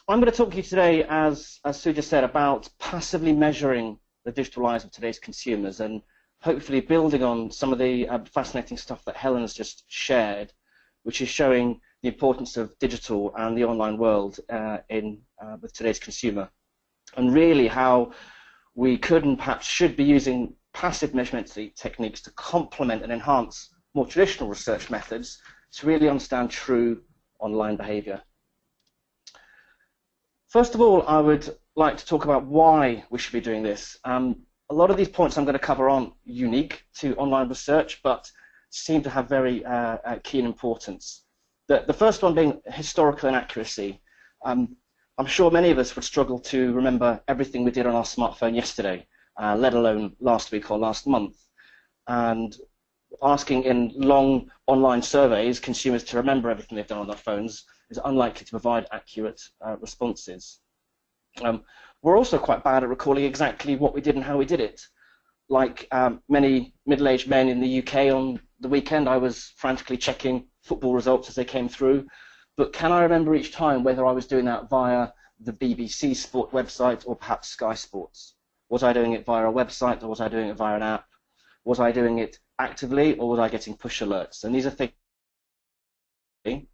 I'm going to talk to you today, as Sue just said, about passively measuring the digital lives of today's consumers and hopefully building on some of the fascinating stuff that Helen's just shared, which is showing the importance of digital and the online world with today's consumer, and really how we could and perhaps should be using passive measurement techniques to complement and enhance more traditional research methods to really understand true online behavior. First of all, I would like to talk about why we should be doing this. A lot of these points I'm going to cover aren't unique to online research, but seem to have very keen importance. The first one being historical inaccuracy. I'm sure many of us would struggle to remember everything we did on our smartphone yesterday, let alone last week or last month. And asking in long online surveys consumers to remember everything they've done on their phones is unlikely to provide accurate responses. We're also quite bad at recalling exactly what we did and how we did it. Like many middle-aged men in the UK on the weekend, I was frantically checking football results as they came through, but can I remember each time whether I was doing that via the BBC Sport website or perhaps Sky Sports? Was I doing it via a website or was I doing it via an app? Was I doing it actively or was I getting push alerts? And these are things,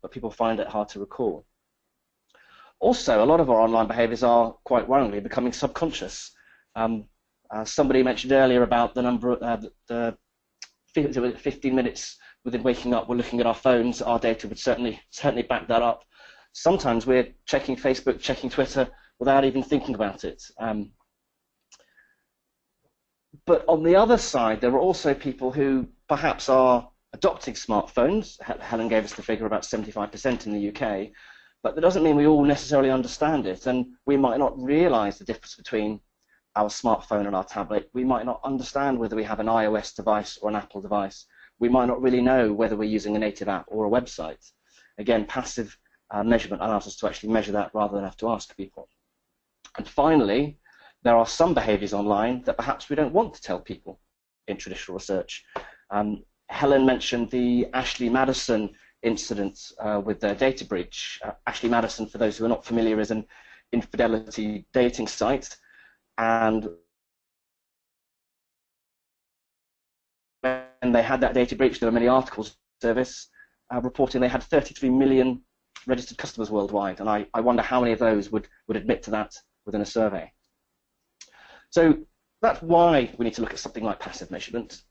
but people find it hard to recall. Also, a lot of our online behaviours are, quite worryingly, becoming subconscious. Somebody mentioned earlier about the number of the 15 minutes within waking up, we're looking at our phones. Our data would certainly back that up. Sometimes we're checking Facebook, checking Twitter without even thinking about it. But on the other side, there are also people who perhaps are adopting smartphones. Helen gave us the figure about 75% in the UK. But that doesn't mean we all necessarily understand it, and we might not realise the difference between our smartphone and our tablet. We might not understand whether we have an iOS device or an Apple device. We might not really know whether we're using a native app or a website. Again, passive measurement allows us to actually measure that rather than have to ask people. And finally, there are some behaviours online that perhaps we don't want to tell people in traditional research. Helen mentioned the Ashley Madison incident with their data breach. Ashley Madison, for those who are not familiar, is an infidelity dating site, and when they had that data breach, there were many articles service reporting they had 33 million registered customers worldwide, and I wonder how many of those would admit to that within a survey. So that's why we need to look at something like passive measurement.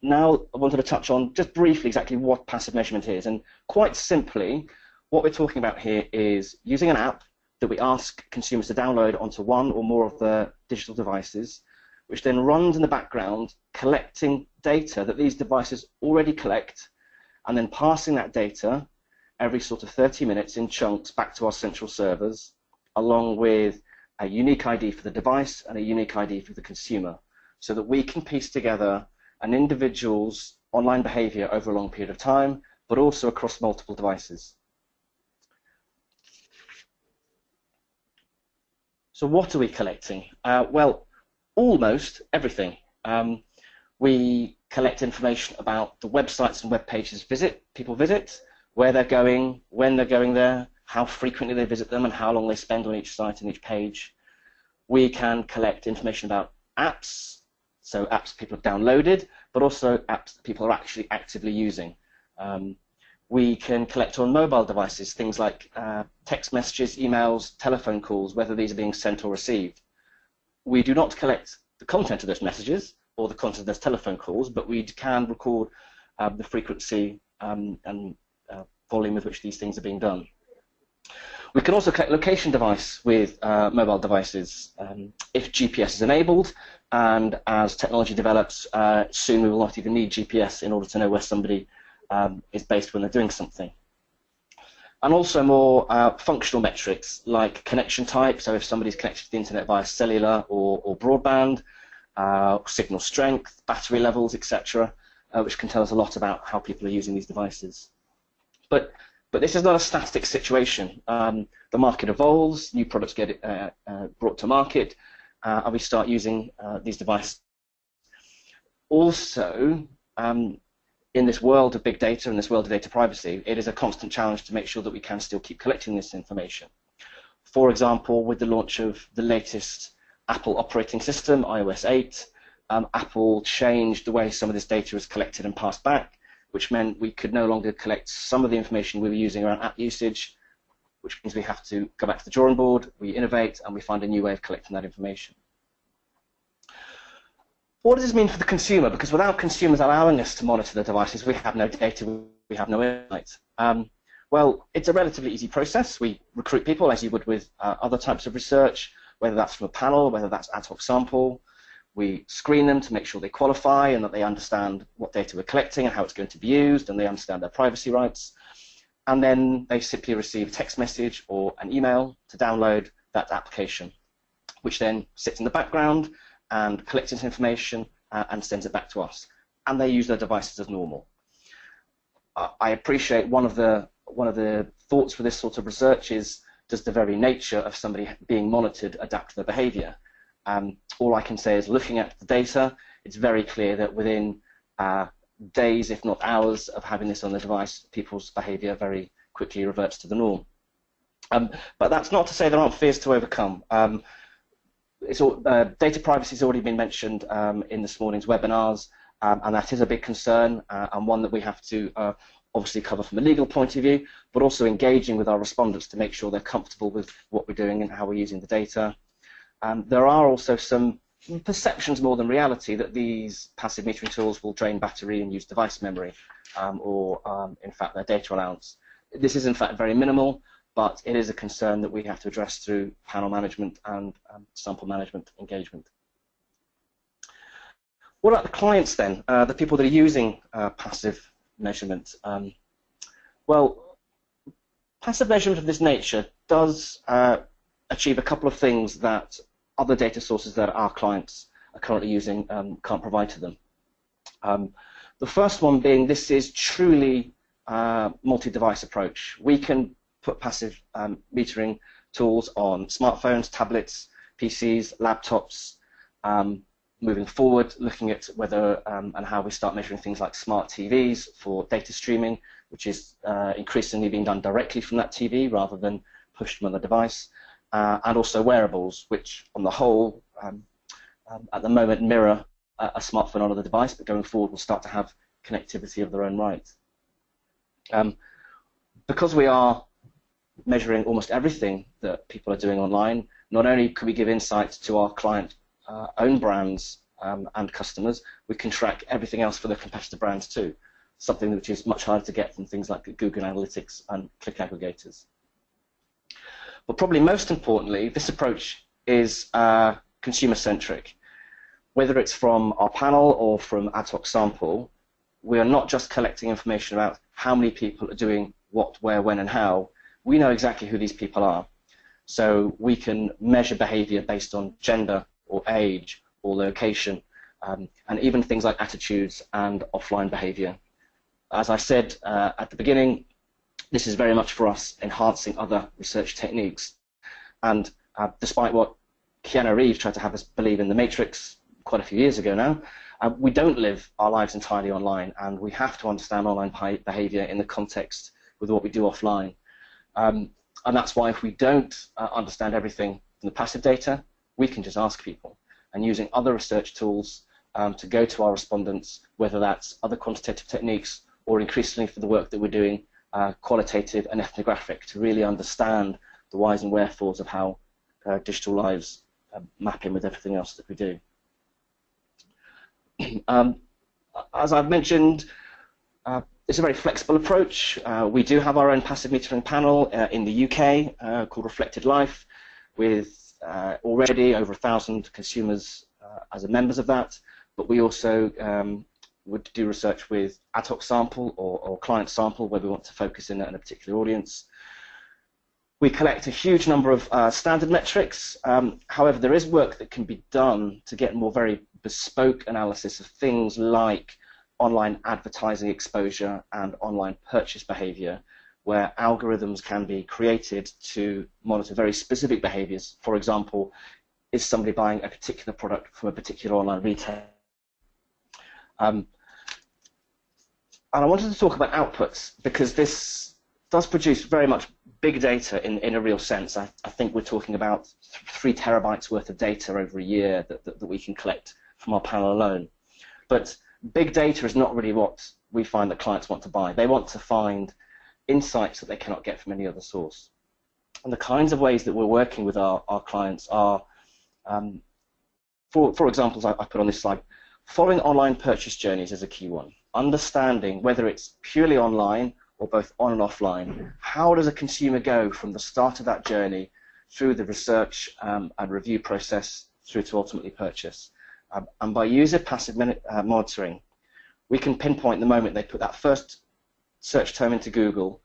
Now I wanted to touch on just briefly exactly what passive measurement is, and quite simply what we're talking about here is using an app that we ask consumers to download onto one or more of their digital devices, which then runs in the background collecting data that these devices already collect, and then passing that data every sort of 30 minutes in chunks back to our central servers, along with a unique ID for the device and a unique ID for the consumer, so that we can piece together an individual's online behavior over a long period of time, but also across multiple devices. So what are we collecting? Well, almost everything. We collect information about the websites and web pages people visit, where they're going, when they're going there, how frequently they visit them, and how long they spend on each site and each page. We can collect information about apps, so apps people have downloaded, but also apps that people are actually actively using. We can collect on mobile devices, things like text messages, emails, telephone calls, whether these are being sent or received. We do not collect the content of those messages or the content of those telephone calls, but we can record the frequency and volume with which these things are being done. We can also collect location device with mobile devices. If GPS is enabled, and as technology develops, soon we will not even need GPS in order to know where somebody is based when they're doing something. And also more functional metrics like connection type, so if somebody's connected to the internet via cellular or broadband, signal strength, battery levels, etc., which can tell us a lot about how people are using these devices. But this is not a static situation. The market evolves, new products get brought to market, and we start using these devices. Also, in this world of big data and this world of data privacy, it is a constant challenge to make sure that we can still keep collecting this information. For example, with the launch of the latest Apple operating system, iOS 8, Apple changed the way some of this data was collected and passed back, which meant we could no longer collect some of the information we were using around app usage, which means we have to go back to the drawing board, we innovate, and we find a new way of collecting that information. What does this mean for the consumer? Because without consumers allowing us to monitor the devices, we have no data, we have no insight. Well, it's a relatively easy process. We recruit people as you would with other types of research, whether that's from a panel, whether that's ad hoc sample. We screen them to make sure they qualify and that they understand what data we're collecting and how it's going to be used, and they understand their privacy rights. And then they simply receive a text message or an email to download that application, which then sits in the background and collects this information and sends it back to us. And they use their devices as normal. I appreciate one of the thoughts for this sort of research is, does the very nature of somebody being monitored adapt to their behavior? All I can say is, looking at the data, it's very clear that within days, if not hours, of having this on the device, people's behavior very quickly reverts to the norm. But that's not to say there aren't fears to overcome. Data privacy has already been mentioned in this morning's webinars, and that is a big concern and one that we have to obviously cover from a legal point of view, but also engaging with our respondents to make sure they're comfortable with what we're doing and how we're using the data. There are also some perceptions more than reality that these passive metering tools will drain battery and use device memory, or in fact their data allowance. This is in fact very minimal, but it is a concern that we have to address through panel management and sample management engagement. What about the clients then, the people that are using passive measurement? Well, passive measurement of this nature does achieve a couple of things that other data sources that our clients are currently using can't provide to them. The first one being, this is truly multi-device approach. We can put passive metering tools on smartphones, tablets, PCs, laptops. Moving forward, looking at whether and how we start measuring things like smart TVs for data streaming, which is increasingly being done directly from that TV rather than pushed from the device. And also wearables, which on the whole, at the moment, mirror a smartphone on the device, but going forward will start to have connectivity of their own right. Because we are measuring almost everything that people are doing online, not only can we give insights to our client own brands and customers, we can track everything else for the competitor brands too, something which is much harder to get from things like Google Analytics and click aggregators. But probably most importantly, this approach is consumer-centric. Whether it's from our panel or from ad hoc sample, we are not just collecting information about how many people are doing what, where, when, and how. We know exactly who these people are. So we can measure behavior based on gender or age or location, and even things like attitudes and offline behavior. As I said at the beginning, this is very much for us enhancing other research techniques. And despite what Keanu Reeves tried to have us believe in the Matrix quite a few years ago now, we don't live our lives entirely online, and we have to understand online behavior in the context with what we do offline. And that's why if we don't understand everything from the passive data, we can just ask people. And using other research tools to go to our respondents, whether that's other quantitative techniques or increasingly for the work that we're doing, qualitative and ethnographic, to really understand the whys and wherefores of how digital lives map in with everything else that we do. As I've mentioned, it's a very flexible approach. We do have our own passive metering panel in the UK called Reflected Life, with already over 1,000 consumers as members of that, but we also would do research with ad hoc sample or client sample where we want to focus in on a particular audience. We collect a huge number of standard metrics. However, there is work that can be done to get more very bespoke analysis of things like online advertising exposure and online purchase behavior, where algorithms can be created to monitor very specific behaviors. For example, is somebody buying a particular product from a particular online retailer? And I wanted to talk about outputs, because this does produce very much big data in a real sense. I think we're talking about 3 terabytes worth of data over a year that we can collect from our panel alone. But big data is not really what we find that clients want to buy. They want to find insights that they cannot get from any other source. And the kinds of ways that we're working with our clients are, for examples I put on this slide, following online purchase journeys is a key one. Understanding whether it's purely online or both on and offline. How does a consumer go from the start of that journey through the research and review process through to ultimately purchase? And by user passive monitoring, we can pinpoint the moment they put that first search term into Google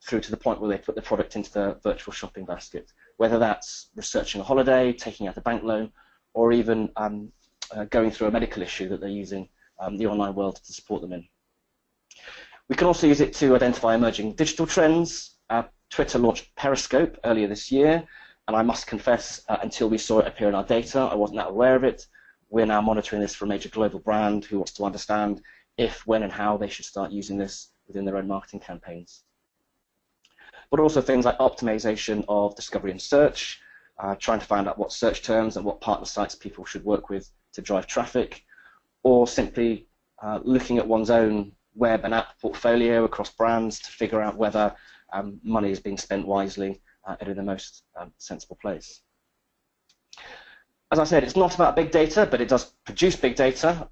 through to the point where they put the product into the virtual shopping basket, whether that's researching a holiday, taking out a bank loan, or even going through a medical issue that they're using the online world to support them in. We can also use it to identify emerging digital trends. Twitter launched Periscope earlier this year, and I must confess, until we saw it appear in our data, I wasn't that aware of it. We're now monitoring this for a major global brand who wants to understand if, when, and how they should start using this within their own marketing campaigns. But also things like optimization of discovery and search, trying to find out what search terms and what partner sites people should work with to drive traffic, or simply looking at one's own web and app portfolio across brands to figure out whether money is being spent wisely and in the most sensible place. As I said, it's not about big data, but it does produce big data.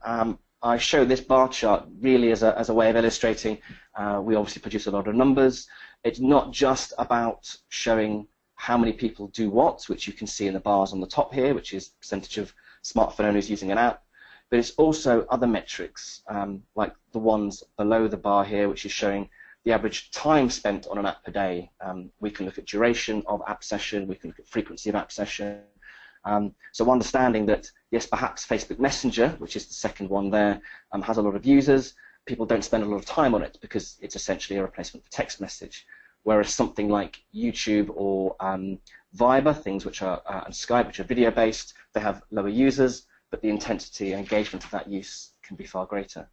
I show this bar chart really as a way of illustrating we obviously produce a lot of numbers. It's not just about showing how many people do what, which you can see in the bars on the top here, which is percentage of smartphone owners using an app, but it's also other metrics like the ones below the bar here, which is showing the average time spent on an app per day. We can look at duration of app session, we can look at frequency of app session. So understanding that, yes, perhaps Facebook Messenger, which is the second one there, has a lot of users. People don't spend a lot of time on it because it's essentially a replacement for text message. Whereas something like YouTube or Viber, things which are, and Skype, which are video-based, they have lower users, but the intensity and engagement of that use can be far greater.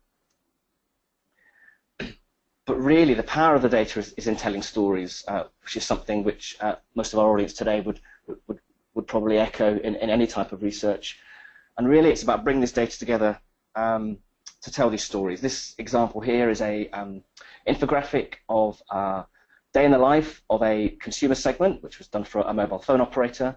But really, the power of the data is in telling stories, which is something which most of our audience today would probably echo in any type of research. And really, it's about bringing this data together to tell these stories. This example here is a infographic of day in the life of a consumer segment, which was done for a mobile phone operator,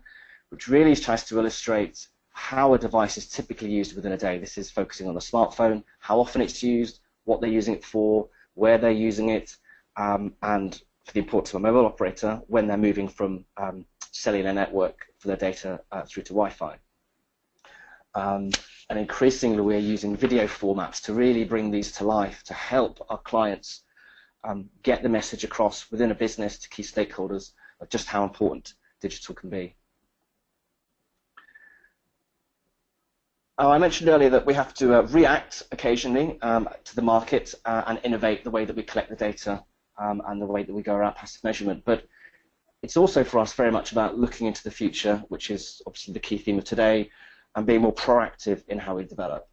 which really tries to illustrate how a device is typically used within a day. This is focusing on the smartphone, how often it's used, what they're using it for, where they're using it, and for the importance of a mobile operator when they're moving from cellular network for their data through to Wi-Fi. And increasingly we're using video formats to really bring these to life, to help our clients get the message across within a business to key stakeholders of just how important digital can be. I mentioned earlier that we have to react occasionally to the market and innovate the way that we collect the data and the way that we go around passive measurement. But it's also for us very much about looking into the future, which is obviously the key theme of today, and being more proactive in how we develop.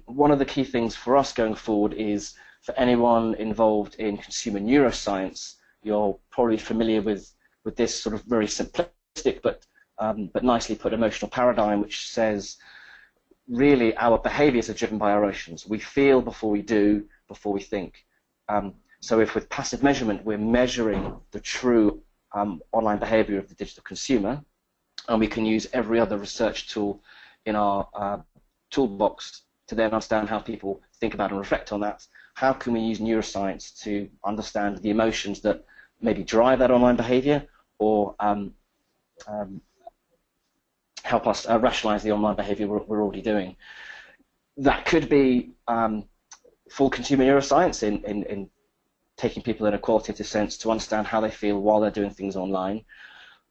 One of the key things for us going forward is for anyone involved in consumer neuroscience, you're probably familiar with this sort of very simplistic but nicely put emotional paradigm, which says really our behaviors are driven by our emotions. We feel before we do, before we think. So if with passive measurement we're measuring the true online behavior of the digital consumer, and we can use every other research tool in our toolbox to then understand how people think about and reflect on that, how can we use neuroscience to understand the emotions that maybe drive that online behavior, or help us rationalize the online behavior we're already doing. That could be full consumer neuroscience in taking people in a qualitative sense to understand how they feel while they're doing things online.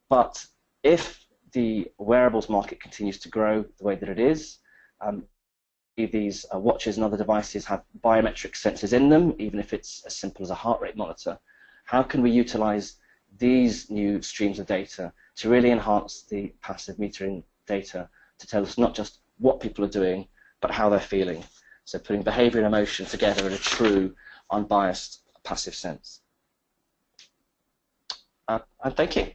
But if the wearables market continues to grow the way that it is, these watches and other devices have biometric sensors in them, even if it's as simple as a heart rate monitor. How can we utilize these new streams of data to really enhance the passive metering data to tell us not just what people are doing, but how they're feeling? So putting behavior and emotion together in a true, unbiased, passive sense. And thank you.